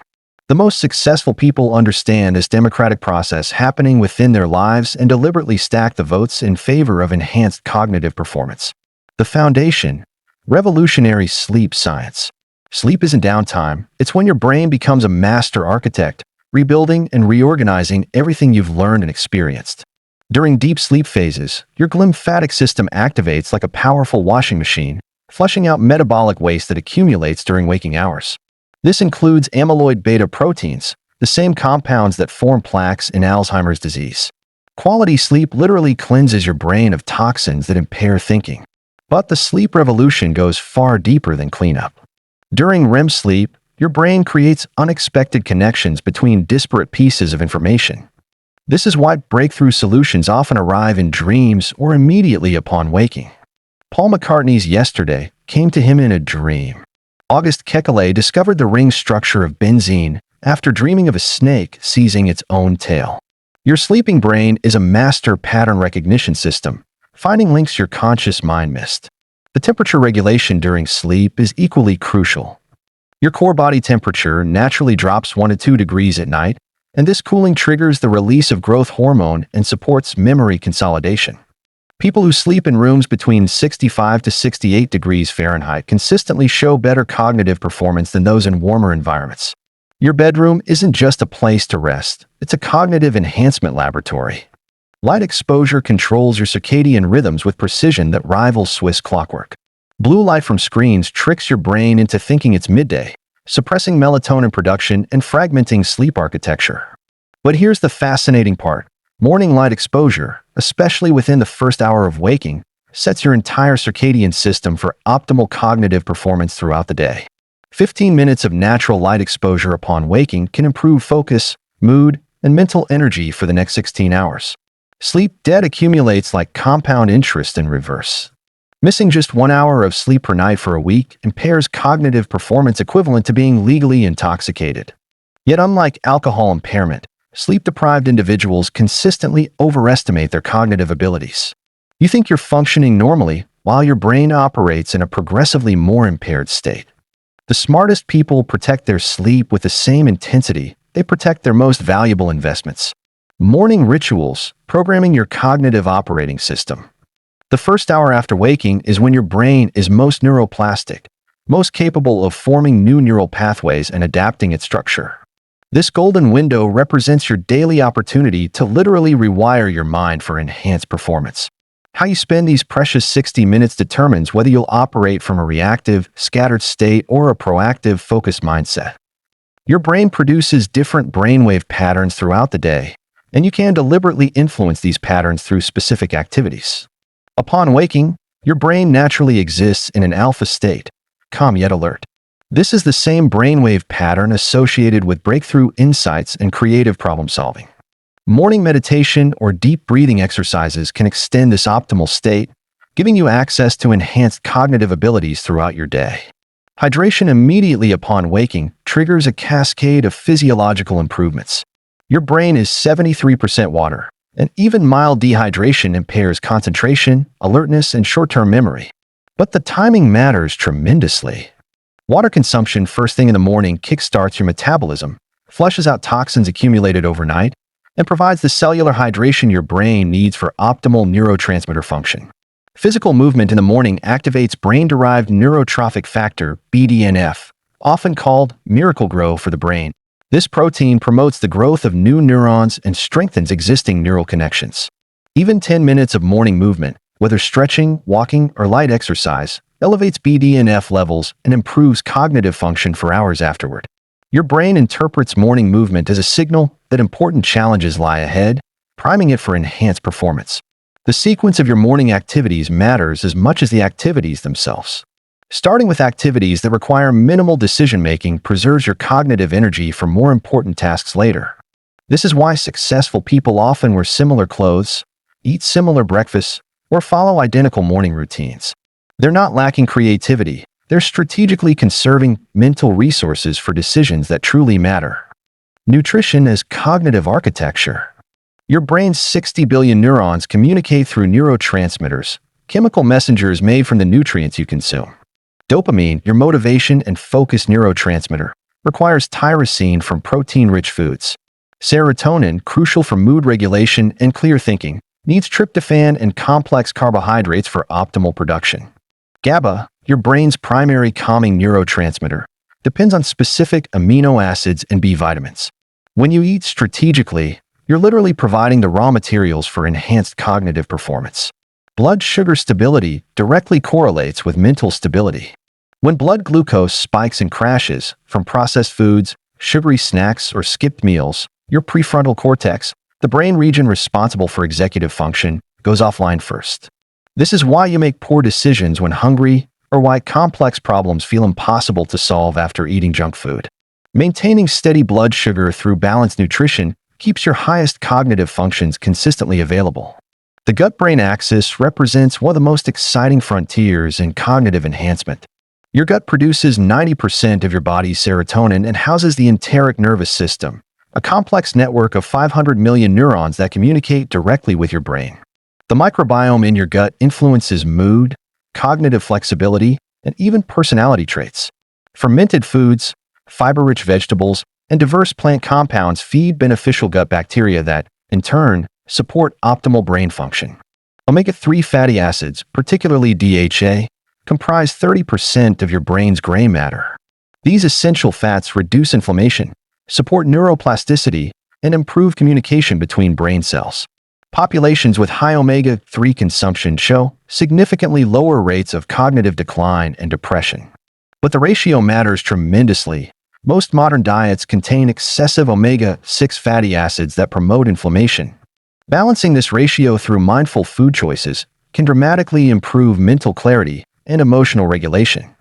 A: The most successful people understand this democratic process happening within their lives and deliberately stack the votes in favor of enhanced cognitive performance. The foundation: revolutionary sleep science. Sleep isn't downtime, it's when your brain becomes a master architect, rebuilding and reorganizing everything you've learned and experienced. During deep sleep phases, your glymphatic system activates like a powerful washing machine, flushing out metabolic waste that accumulates during waking hours. This includes amyloid beta proteins, the same compounds that form plaques in Alzheimer's disease. Quality sleep literally cleanses your brain of toxins that impair thinking. But the sleep revolution goes far deeper than cleanup. During REM sleep, your brain creates unexpected connections between disparate pieces of information. This is why breakthrough solutions often arrive in dreams or immediately upon waking. Paul McCartney's Yesterday came to him in a dream. August Kekulé discovered the ring structure of benzene after dreaming of a snake seizing its own tail. Your sleeping brain is a master pattern recognition system, finding links your conscious mind missed. The temperature regulation during sleep is equally crucial. Your core body temperature naturally drops 1 to 2 degrees at night, and this cooling triggers the release of growth hormone and supports memory consolidation. People who sleep in rooms between 65 to 68 degrees Fahrenheit consistently show better cognitive performance than those in warmer environments. Your bedroom isn't just a place to rest, it's a cognitive enhancement laboratory. Light exposure controls your circadian rhythms with precision that rivals Swiss clockwork. Blue light from screens tricks your brain into thinking it's midday, suppressing melatonin production and fragmenting sleep architecture. But here's the fascinating part. Morning light exposure, especially within the first hour of waking, sets your entire circadian system for optimal cognitive performance throughout the day. 15 minutes of natural light exposure upon waking can improve focus, mood, and mental energy for the next 16 hours. Sleep debt accumulates like compound interest in reverse. Missing just 1 hour of sleep per night for a week impairs cognitive performance equivalent to being legally intoxicated. Yet unlike alcohol impairment, sleep-deprived individuals consistently overestimate their cognitive abilities. You think you're functioning normally while your brain operates in a progressively more impaired state. The smartest people protect their sleep with the same intensity they protect their most valuable investments. Morning rituals, programming your cognitive operating system. The first hour after waking is when your brain is most neuroplastic, most capable of forming new neural pathways and adapting its structure. This golden window represents your daily opportunity to literally rewire your mind for enhanced performance. How you spend these precious 60 minutes determines whether you'll operate from a reactive, scattered state or a proactive, focused mindset. Your brain produces different brainwave patterns throughout the day, and you can deliberately influence these patterns through specific activities. Upon waking, your brain naturally exists in an alpha state, calm yet alert. This is the same brainwave pattern associated with breakthrough insights and creative problem solving. Morning meditation or deep breathing exercises can extend this optimal state, giving you access to enhanced cognitive abilities throughout your day. Hydration immediately upon waking triggers a cascade of physiological improvements. Your brain is 73% water, and even mild dehydration impairs concentration, alertness, and short-term memory. But the timing matters tremendously. Water consumption first thing in the morning kickstarts your metabolism, flushes out toxins accumulated overnight, and provides the cellular hydration your brain needs for optimal neurotransmitter function. Physical movement in the morning activates brain-derived neurotrophic factor, BDNF, often called miracle-grow for the brain. This protein promotes the growth of new neurons and strengthens existing neural connections. Even 10 minutes of morning movement, whether stretching, walking, or light exercise, elevates BDNF levels and improves cognitive function for hours afterward. Your brain interprets morning movement as a signal that important challenges lie ahead, priming it for enhanced performance. The sequence of your morning activities matters as much as the activities themselves. Starting with activities that require minimal decision-making preserves your cognitive energy for more important tasks later. This is why successful people often wear similar clothes, eat similar breakfasts, or follow identical morning routines. They're not lacking creativity. They're strategically conserving mental resources for decisions that truly matter. Nutrition as cognitive architecture. Your brain's 60 billion neurons communicate through neurotransmitters, chemical messengers made from the nutrients you consume. Dopamine, your motivation and focus neurotransmitter, requires tyrosine from protein-rich foods. Serotonin, crucial for mood regulation and clear thinking, needs tryptophan and complex carbohydrates for optimal production. GABA, your brain's primary calming neurotransmitter, depends on specific amino acids and B vitamins. When you eat strategically, you're literally providing the raw materials for enhanced cognitive performance. Blood sugar stability directly correlates with mental stability. When blood glucose spikes and crashes from processed foods, sugary snacks, or skipped meals, your prefrontal cortex, the brain region responsible for executive function, goes offline first. This is why you make poor decisions when hungry, or why complex problems feel impossible to solve after eating junk food. Maintaining steady blood sugar through balanced nutrition keeps your highest cognitive functions consistently available. The gut-brain axis represents one of the most exciting frontiers in cognitive enhancement. Your gut produces 90% of your body's serotonin and houses the enteric nervous system, a complex network of 500 million neurons that communicate directly with your brain. The microbiome in your gut influences mood, cognitive flexibility, and even personality traits. Fermented foods, fiber-rich vegetables, and diverse plant compounds feed beneficial gut bacteria that, in turn, support optimal brain function. Omega-3 fatty acids, particularly DHA, comprise 30% of your brain's gray matter. These essential fats reduce inflammation, support neuroplasticity, and improve communication between brain cells. Populations with high omega-3 consumption show significantly lower rates of cognitive decline and depression. But the ratio matters tremendously. Most modern diets contain excessive omega-6 fatty acids that promote inflammation. Balancing this ratio through mindful food choices can dramatically improve mental clarity and emotional regulation.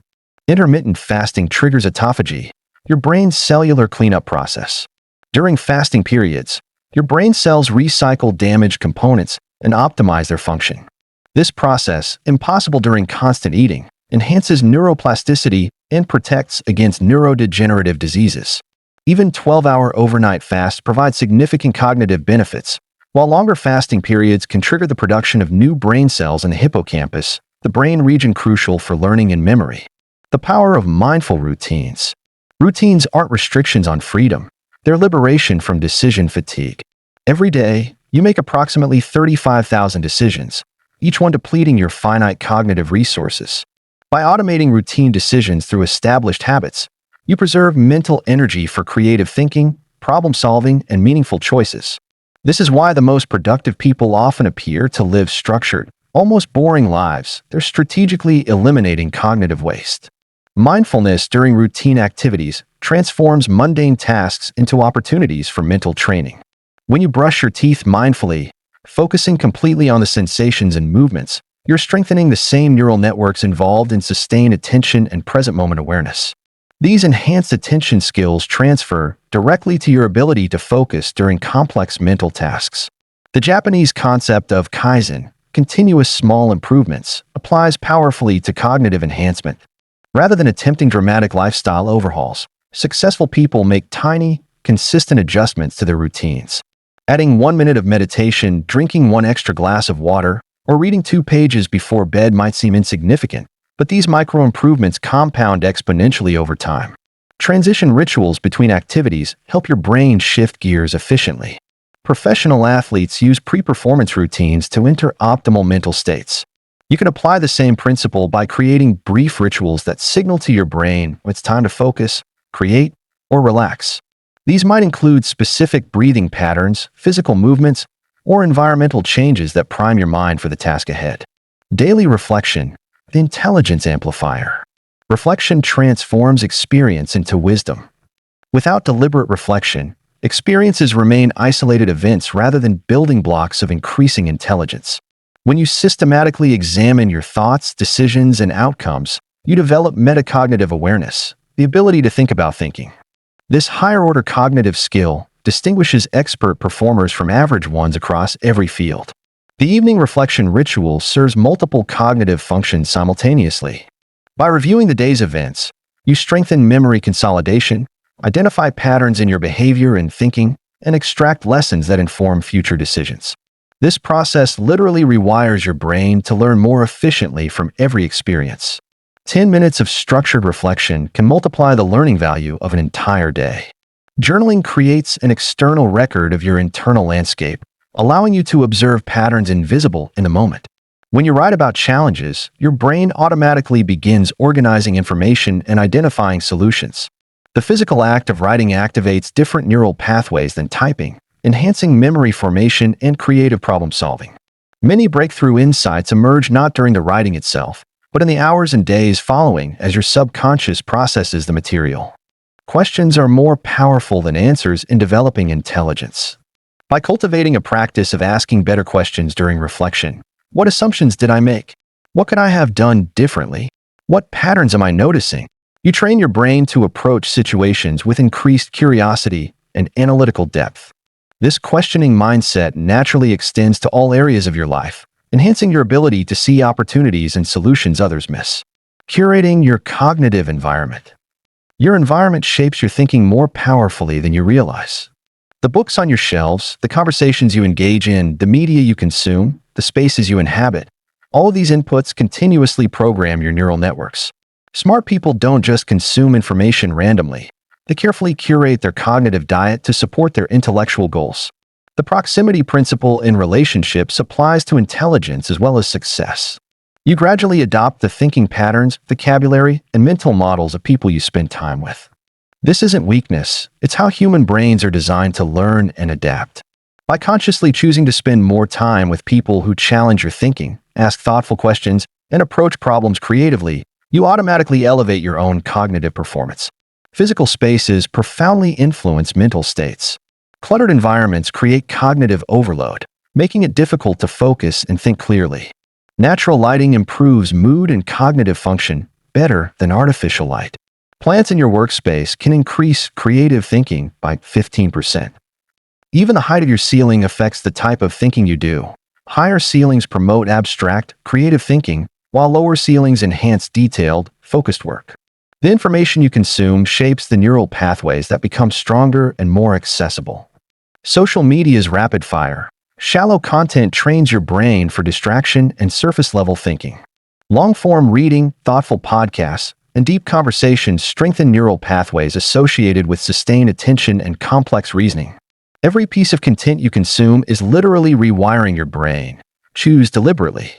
A: Intermittent fasting triggers autophagy, your brain's cellular cleanup process. During fasting periods, your brain cells recycle damaged components and optimize their function. This process, impossible during constant eating, enhances neuroplasticity and protects against neurodegenerative diseases. Even 12-hour overnight fasts provide significant cognitive benefits, while longer fasting periods can trigger the production of new brain cells in the hippocampus, the brain region crucial for learning and memory. The power of mindful routines. Routines aren't restrictions on freedom. They're liberation from decision fatigue. Every day, you make approximately 35,000 decisions, each one depleting your finite cognitive resources. By automating routine decisions through established habits, you preserve mental energy for creative thinking, problem-solving, and meaningful choices. This is why the most productive people often appear to live structured, almost boring lives. They're strategically eliminating cognitive waste. Mindfulness during routine activities transforms mundane tasks into opportunities for mental training. When you brush your teeth mindfully, focusing completely on the sensations and movements, you're strengthening the same neural networks involved in sustained attention and present moment awareness. These enhanced attention skills transfer directly to your ability to focus during complex mental tasks. The Japanese concept of kaizen, continuous small improvements, applies powerfully to cognitive enhancement. Rather than attempting dramatic lifestyle overhauls, successful people make tiny, consistent adjustments to their routines. Adding 1 minute of meditation, drinking 1 extra glass of water, or reading 2 pages before bed might seem insignificant, but these micro-improvements compound exponentially over time. Transition rituals between activities help your brain shift gears efficiently. Professional athletes use pre-performance routines to enter optimal mental states. You can apply the same principle by creating brief rituals that signal to your brain when it's time to focus, create, or relax. These might include specific breathing patterns, physical movements, or environmental changes that prime your mind for the task ahead. Daily reflection, the intelligence amplifier. Reflection transforms experience into wisdom. Without deliberate reflection, experiences remain isolated events rather than building blocks of increasing intelligence. When you systematically examine your thoughts, decisions, and outcomes, you develop metacognitive awareness, the ability to think about thinking. This higher-order cognitive skill distinguishes expert performers from average ones across every field. The evening reflection ritual serves multiple cognitive functions simultaneously. By reviewing the day's events, you strengthen memory consolidation, identify patterns in your behavior and thinking, and extract lessons that inform future decisions. This process literally rewires your brain to learn more efficiently from every experience. 10 minutes of structured reflection can multiply the learning value of an entire day. Journaling creates an external record of your internal landscape, allowing you to observe patterns invisible in the moment. When you write about challenges, your brain automatically begins organizing information and identifying solutions. The physical act of writing activates different neural pathways than typing, enhancing memory formation and creative problem-solving. Many breakthrough insights emerge not during the writing itself, but in the hours and days following as your subconscious processes the material. Questions are more powerful than answers in developing intelligence. By cultivating a practice of asking better questions during reflection, what assumptions did I make? What could I have done differently? What patterns am I noticing? You train your brain to approach situations with increased curiosity and analytical depth. This questioning mindset naturally extends to all areas of your life, enhancing your ability to see opportunities and solutions others miss. Curating your cognitive environment. Your environment shapes your thinking more powerfully than you realize. The books on your shelves, the conversations you engage in, the media you consume, the spaces you inhabit, all of these inputs continuously program your neural networks. Smart people don't just consume information randomly. They carefully curate their cognitive diet to support their intellectual goals. The proximity principle in relationships applies to intelligence as well as success. You gradually adopt the thinking patterns, vocabulary, and mental models of people you spend time with. This isn't weakness, it's how human brains are designed to learn and adapt. By consciously choosing to spend more time with people who challenge your thinking, ask thoughtful questions, and approach problems creatively, you automatically elevate your own cognitive performance. Physical spaces profoundly influence mental states. Cluttered environments create cognitive overload, making it difficult to focus and think clearly. Natural lighting improves mood and cognitive function better than artificial light. Plants in your workspace can increase creative thinking by 15%. Even the height of your ceiling affects the type of thinking you do. Higher ceilings promote abstract, creative thinking, while lower ceilings enhance detailed, focused work. The information you consume shapes the neural pathways that become stronger and more accessible. Social media's rapid fire. Shallow content trains your brain for distraction and surface-level thinking. Long-form reading, thoughtful podcasts, and deep conversations strengthen neural pathways associated with sustained attention and complex reasoning. Every piece of content you consume is literally rewiring your brain. Choose deliberately.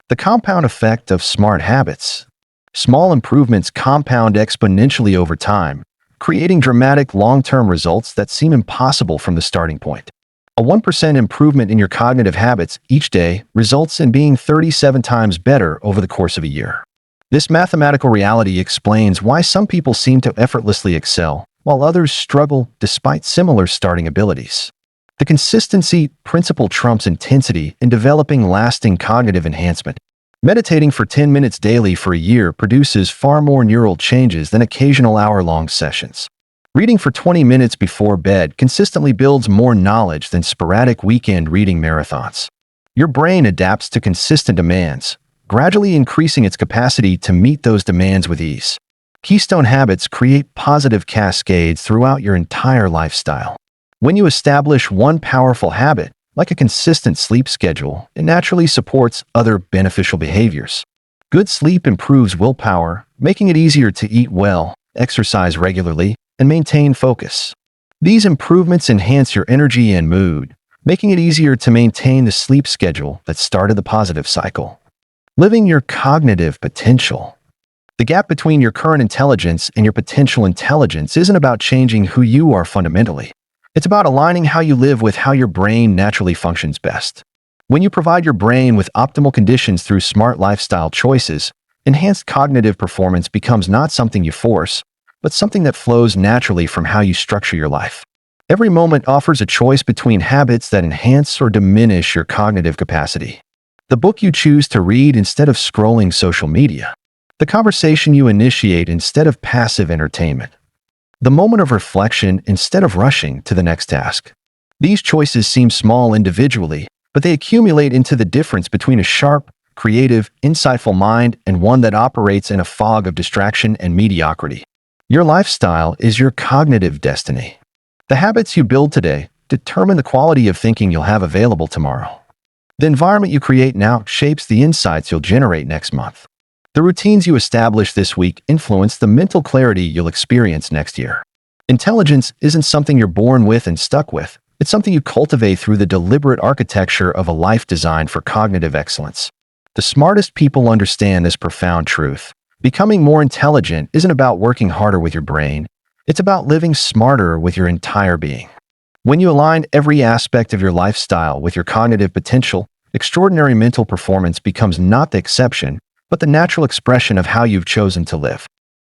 A: The compound effect of smart habits. Small improvements compound exponentially over time, creating dramatic long-term results that seem impossible from the starting point. A 1% improvement in your cognitive habits each day results in being 37 times better over the course of a year. This mathematical reality explains why some people seem to effortlessly excel, while others struggle despite similar starting abilities. The consistency principle trumps intensity in developing lasting cognitive enhancement. Meditating for 10 minutes daily for a year produces far more neural changes than occasional hour-long sessions. Reading for 20 minutes before bed consistently builds more knowledge than sporadic weekend reading marathons. Your brain adapts to consistent demands, gradually increasing its capacity to meet those demands with ease. Keystone habits create positive cascades throughout your entire lifestyle. When you establish one powerful habit, like a consistent sleep schedule, it naturally supports other beneficial behaviors. Good sleep improves willpower, making it easier to eat well, exercise regularly, and maintain focus. These improvements enhance your energy and mood, making it easier to maintain the sleep schedule that started the positive cycle. Living your cognitive potential. The gap between your current intelligence and your potential intelligence isn't about changing who you are fundamentally. It's about aligning how you live with how your brain naturally functions best. When you provide your brain with optimal conditions through smart lifestyle choices, enhanced cognitive performance becomes not something you force, but something that flows naturally from how you structure your life. Every moment offers a choice between habits that enhance or diminish your cognitive capacity. The book you choose to read instead of scrolling social media. The conversation you initiate instead of passive entertainment. The moment of reflection instead of rushing to the next task. These choices seem small individually, but they accumulate into the difference between a sharp, creative, insightful mind and one that operates in a fog of distraction and mediocrity. Your lifestyle is your cognitive destiny. The habits you build today determine the quality of thinking you'll have available tomorrow. The environment you create now shapes the insights you'll generate next month. The routines you establish this week influence the mental clarity you'll experience next year. Intelligence isn't something you're born with and stuck with. It's something you cultivate through the deliberate architecture of a life designed for cognitive excellence. The smartest people understand this profound truth. Becoming more intelligent isn't about working harder with your brain. It's about living smarter with your entire being. When you align every aspect of your lifestyle with your cognitive potential, extraordinary mental performance becomes not the exception, but the natural expression of how you've chosen to live.